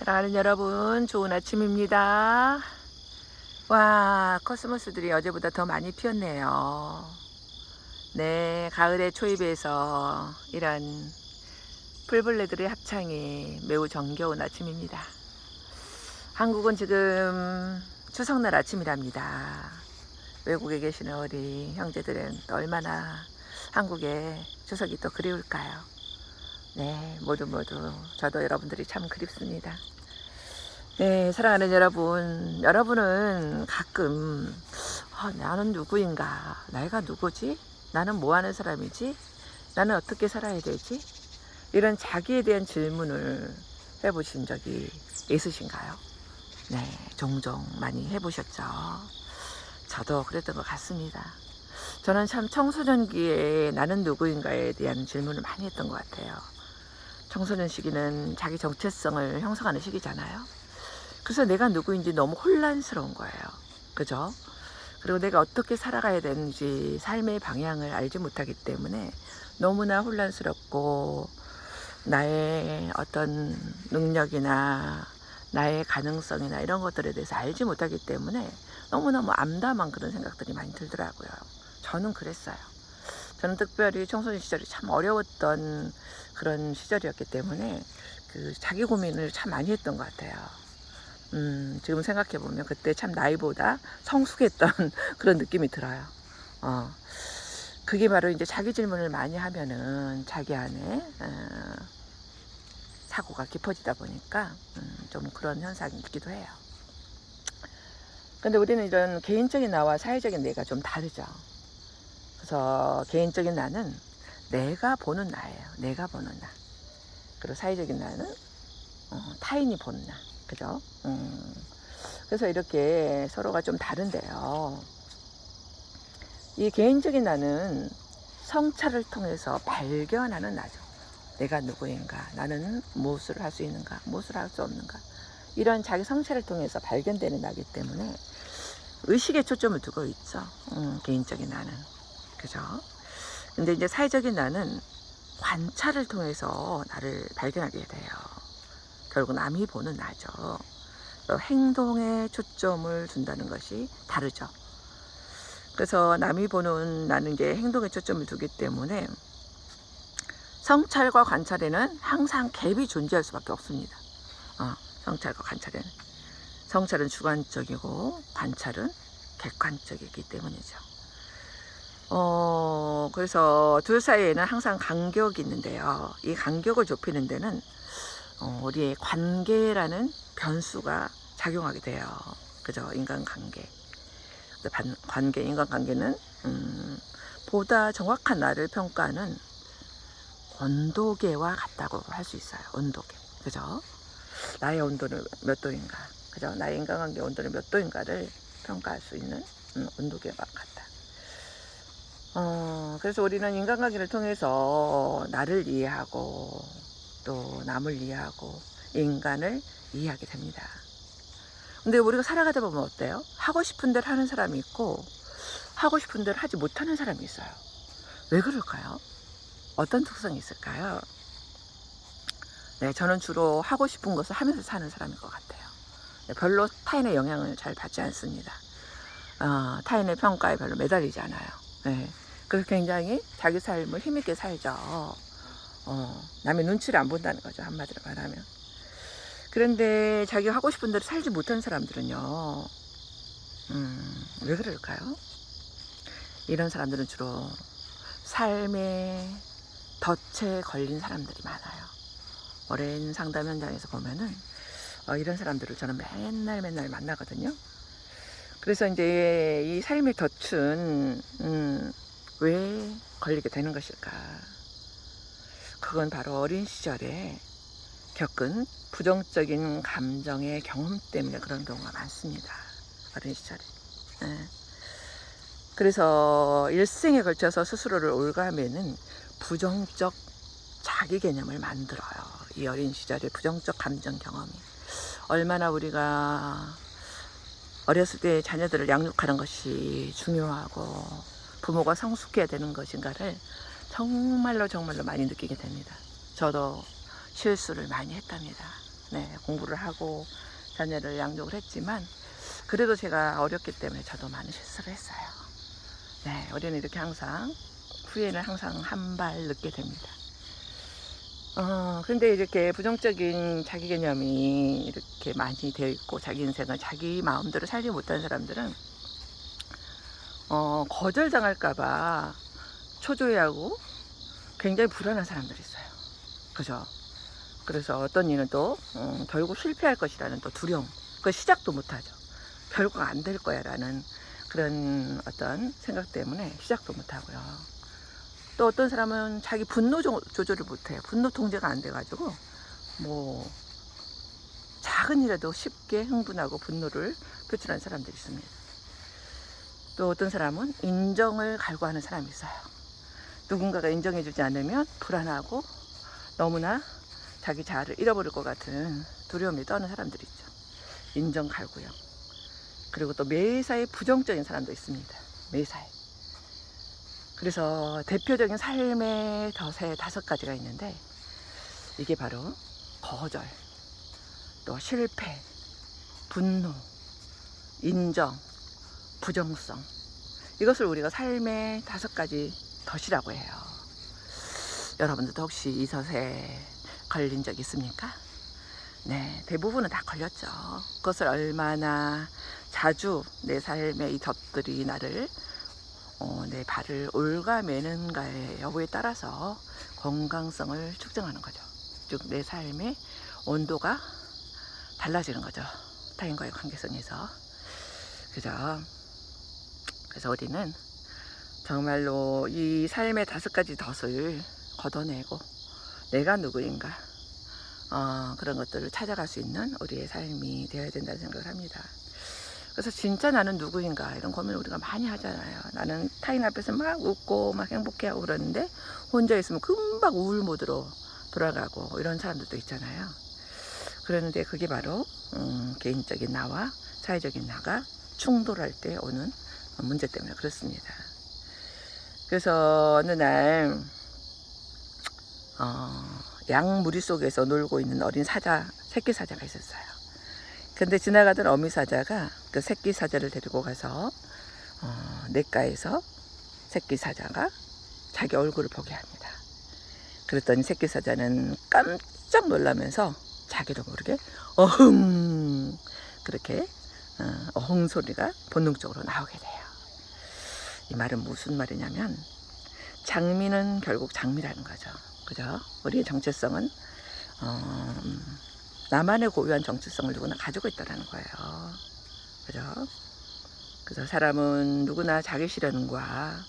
사랑하는 여러분, 좋은 아침입니다. 와, 코스모스들이 어제보다 더 많이 피었네요. 네, 가을의 초입에서 이런 풀벌레들의 합창이 매우 정겨운 아침입니다. 한국은 지금 추석날 아침이랍니다. 외국에 계시는 우리 형제들은 또 얼마나 한국의 추석이 또 그리울까요? 네, 모두 저도 여러분들이 참 그립습니다. 네, 사랑하는 여러분, 여러분은 가끔 나는 누구인가? 내가 누구지? 나는 뭐 하는 사람이지? 나는 어떻게 살아야 되지? 이런 자기에 대한 질문을 해보신 적이 있으신가요? 네, 종종 많이 해보셨죠? 저도 그랬던 것 같습니다. 저는 참 청소년기에 나는 누구인가에 대한 질문을 많이 했던 것 같아요. 청소년 시기는 자기 정체성을 형성하는 시기잖아요. 그래서 내가 누구인지 너무 혼란스러운 거예요. 그죠? 그리고 내가 어떻게 살아가야 되는지 삶의 방향을 알지 못하기 때문에 너무나 혼란스럽고 나의 어떤 능력이나 나의 가능성이나 이런 것들에 대해서 알지 못하기 때문에 너무너무 암담한 그런 생각들이 많이 들더라고요. 저는 그랬어요. 저는 특별히 청소년 시절이 참 어려웠던 그런 시절이었기 때문에 그 자기 고민을 참 많이 했던 것 같아요. 지금 생각해보면 그때 참 나이보다 성숙했던 그런 느낌이 들어요. 그게 바로 이제 자기 질문을 많이 하면은 자기 안에 사고가 깊어지다 보니까 좀 그런 현상이 있기도 해요. 근데 우리는 이런 개인적인 나와 사회적인 내가 좀 다르죠. 그래서 개인적인 나는 내가 보는 나예요. 내가 보는 나. 그리고 사회적인 나는 타인이 보는 나. 그죠? 그래서 이렇게 서로가 좀 다른데요. 이 개인적인 나는 성찰을 통해서 발견하는 나죠. 내가 누구인가, 나는 무엇을 할 수 있는가, 무엇을 할 수 없는가, 이런 자기 성찰을 통해서 발견되는 나기 때문에 의식에 초점을 두고 있죠. 개인적인 나는. 그죠? 근데 이제 사회적인 나는 관찰을 통해서 나를 발견하게 돼요. 결국 남이 보는 나죠. 행동에 초점을 둔다는 것이 다르죠. 그래서 남이 보는 나는 이제 행동에 초점을 두기 때문에 성찰과 관찰에는 항상 갭이 존재할 수밖에 없습니다. 성찰과 관찰에는. 성찰은 주관적이고 관찰은 객관적이기 때문이죠. 그래서 둘 사이에는 항상 간격이 있는데요. 이 간격을 좁히는 데는 우리의 관계라는 변수가 작용하게 돼요. 그죠? 인간관계. 인간관계는 보다 정확한 나를 평가하는 온도계와 같다고 할 수 있어요. 온도계. 그죠? 나의 온도는 몇 도인가. 그죠? 나의 인간관계 온도는 몇 도인가를 평가할 수 있는 온도계와 같다. 그래서 우리는 인간관계를 통해서 나를 이해하고 또 남을 이해하고 인간을 이해하게 됩니다. 근데 우리가 살아가다 보면 어때요? 하고 싶은 대로 하는 사람이 있고 하고 싶은 대로 하지 못하는 사람이 있어요. 왜 그럴까요? 어떤 특성이 있을까요? 네, 저는 주로 하고 싶은 것을 하면서 사는 사람인 것 같아요. 별로 타인의 영향을 잘 받지 않습니다. 타인의 평가에 별로 매달리지 않아요. 네, 그래서 굉장히 자기 삶을 힘있게 살죠. 남의 눈치를 안 본다는 거죠. 한마디로 말하면. 그런데 자기가 하고 싶은 대로 살지 못하는 사람들은요, 왜 그럴까요? 이런 사람들은 주로 삶의 덫에 걸린 사람들이 많아요. 오랜 상담 현장에서 보면은 이런 사람들을 저는 맨날 만나거든요. 그래서 이제 이 삶의 덫은 왜 걸리게 되는 것일까? 그건 바로 어린 시절에 겪은 부정적인 감정의 경험 때문에 그런 경우가 많습니다. 어린 시절에. 네. 그래서 일생에 걸쳐서 스스로를 올가매는 부정적 자기 개념을 만들어요. 이 어린 시절의 부정적 감정 경험이. 얼마나 우리가 어렸을 때 자녀들을 양육하는 것이 중요하고 부모가 성숙해야 되는 것인가를 정말로 많이 느끼게 됩니다. 저도 실수를 많이 했답니다. 네, 공부를 하고 자녀를 양육을 했지만 그래도 제가 어렸기 때문에 저도 많은 실수를 했어요. 네, 우리는 이렇게 항상 후회는 항상 한 발 늦게 됩니다. 근데 이렇게 부정적인 자기 개념이 이렇게 많이 되어 있고 자기 인생을 자기 마음대로 살지 못하는 사람들은 거절당할까봐 초조해하고 굉장히 불안한 사람들이 있어요. 그죠? 그래서 어떤 이는 또 결국 실패할 것이라는 또 두려움, 그 시작도 못하죠. 결국 안 될 거야 라는 그런 어떤 생각 때문에 시작도 못하고요. 또 어떤 사람은 자기 분노 조절을 못해요. 분노 통제가 안 돼가지고 뭐 작은 일에도 쉽게 흥분하고 분노를 표출하는 사람들이 있습니다. 또 어떤 사람은 인정을 갈구하는 사람이 있어요. 누군가가 인정해주지 않으면 불안하고 너무나 자기 자아를 잃어버릴 것 같은 두려움이 떠는 사람들이 있죠. 인정 갈구요. 그리고 또 매사에 부정적인 사람도 있습니다. 매사에. 그래서 대표적인 삶의 덫에 5가지가 있는데 이게 바로 거절, 또 실패, 분노, 인정, 부정성. 이것을 우리가 삶의 5가지 덫이라고 해요. 여러분들도 혹시 이 덫에 걸린 적 있습니까? 네, 대부분은 다 걸렸죠. 그것을 얼마나 자주 내 삶의 이 덫들이 나를 내 발을 올가매는가의 여부에 따라서 건강성을 측정하는 거죠. 즉 내 삶의 온도가 달라지는 거죠. 타인과의 관계성에서. 그죠? 그래서 우리는 정말로 이 삶의 5가지 덫을 걷어내고 내가 누구인가 그런 것들을 찾아갈 수 있는 우리의 삶이 되어야 된다는 생각을 합니다. 그래서 진짜 나는 누구인가 이런 고민을 우리가 많이 하잖아요. 나는 타인 앞에서 막 웃고 막 행복해하고 그러는데 혼자 있으면 금방 우울 모드로 돌아가고 이런 사람들도 있잖아요. 그러는데 그게 바로 개인적인 나와 사회적인 나가 충돌할 때 오는 문제 때문에 그렇습니다. 그래서 어느 날 양무리 속에서 놀고 있는 어린 사자, 새끼 사자가 있었어요. 근데 지나가던 어미 사자가 그 새끼 사자를 데리고 가서 냇가에서 새끼 사자가 자기 얼굴을 보게 합니다. 그랬더니 새끼 사자는 깜짝 놀라면서 자기도 모르게 어흥 그렇게 어흥 소리가 본능적으로 나오게 돼요. 이 말은 무슨 말이냐면 장미는 결국 장미라는 거죠. 그죠? 우리의 정체성은 나만의 고유한 정체성을 누구나 가지고 있다는 거예요. 그죠? 그래서 사람은 누구나 자기 실현과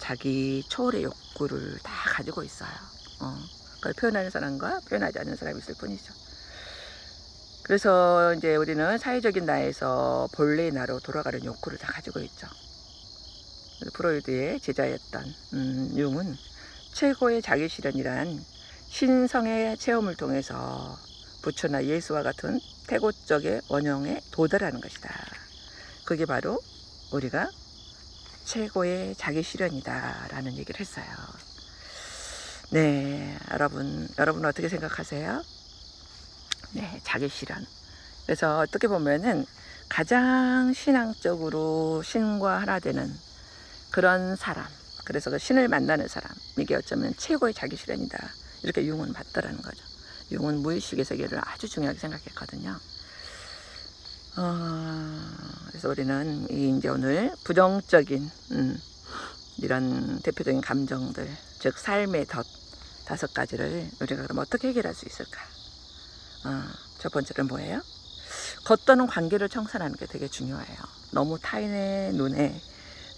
자기 초월의 욕구를 다 가지고 있어요. 그걸 표현하는 사람과 표현하지 않는 사람이 있을 뿐이죠. 그래서 이제 우리는 사회적인 나에서 본래의 나로 돌아가는 욕구를 다 가지고 있죠. 프로이드의 제자였던 융은 최고의 자기 실현이란 신성의 체험을 통해서 부처나 예수와 같은 태고적의 원형에 도달하는 것이다. 그게 바로 우리가 최고의 자기 실현이다 라는 얘기를 했어요. 네, 여러분 어떻게 생각하세요? 네, 자기 실현. 그래서 어떻게 보면은 가장 신앙적으로 신과 하나 되는 그런 사람, 그래서 그 신을 만나는 사람, 이게 어쩌면 최고의 자기 실현이다 이렇게 융은 봤더라는 거죠. 융은 무의식의 세계를 아주 중요하게 생각했거든요. 그래서 우리는 이제 오늘 부정적인 이런 대표적인 감정들, 즉 삶의 덫 5가지를 우리가 그럼 어떻게 해결할 수 있을까? 첫 번째는 뭐예요? 겉도는 관계를 청산하는 게 되게 중요해요. 너무 타인의 눈에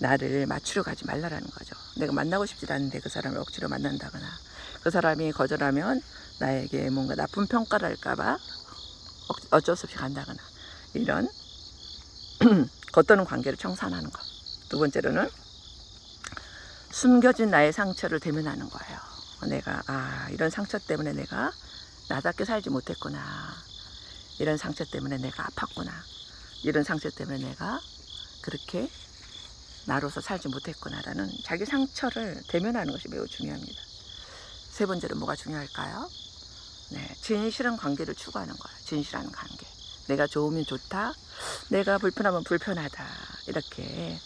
나를 맞추려 가지 말라라는 거죠. 내가 만나고 싶지 않은데 그 사람을 억지로 만난다거나 그 사람이 거절하면 나에게 뭔가 나쁜 평가를 할까봐 어쩔 수 없이 간다거나 이런 겉도는 관계를 청산하는 것. 두 번째로는 숨겨진 나의 상처를 대면하는 거예요. 내가 이런 상처 때문에 내가 나답게 살지 못했구나. 이런 상처 때문에 내가 아팠구나. 이런 상처 때문에 내가 그렇게 나로서 살지 못했구나라는 자기 상처를 대면하는 것이 매우 중요합니다. 세 번째로 뭐가 중요할까요? 네, 진실한 관계를 추구하는 거예요. 진실한 관계. 내가 좋으면 좋다. 내가 불편하면 불편하다. 이렇게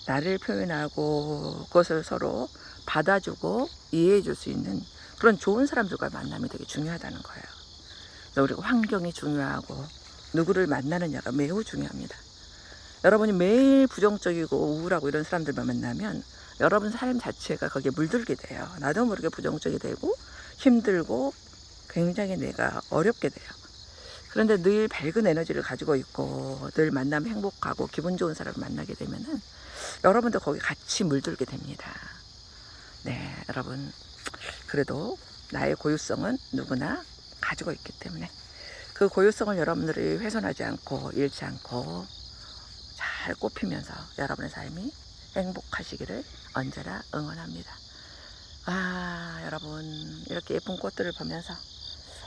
나를 표현하고 그것을 서로 받아주고 이해해 줄 수 있는 그런 좋은 사람들과 만남이 되게 중요하다는 거예요. 그리고 환경이 중요하고 누구를 만나느냐가 매우 중요합니다. 여러분이 매일 부정적이고 우울하고 이런 사람들만 만나면 여러분 삶 자체가 거기에 물들게 돼요. 나도 모르게 부정적이 되고 힘들고 굉장히 내가 어렵게 돼요. 그런데 늘 밝은 에너지를 가지고 있고 늘 만나면 행복하고 기분 좋은 사람을 만나게 되면은 여러분도 거기 같이 물들게 됩니다. 네, 여러분 그래도 나의 고유성은 누구나 가지고 있기 때문에 그 고유성을 여러분들이 훼손하지 않고 잃지 않고 잘 꽃피면서 여러분의 삶이 행복하시기를 언제나 응원합니다. 아, 여러분 이렇게 예쁜 꽃들을 보면서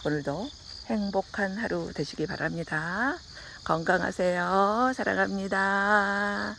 오늘도 행복한 하루 되시기 바랍니다. 건강하세요. 사랑합니다.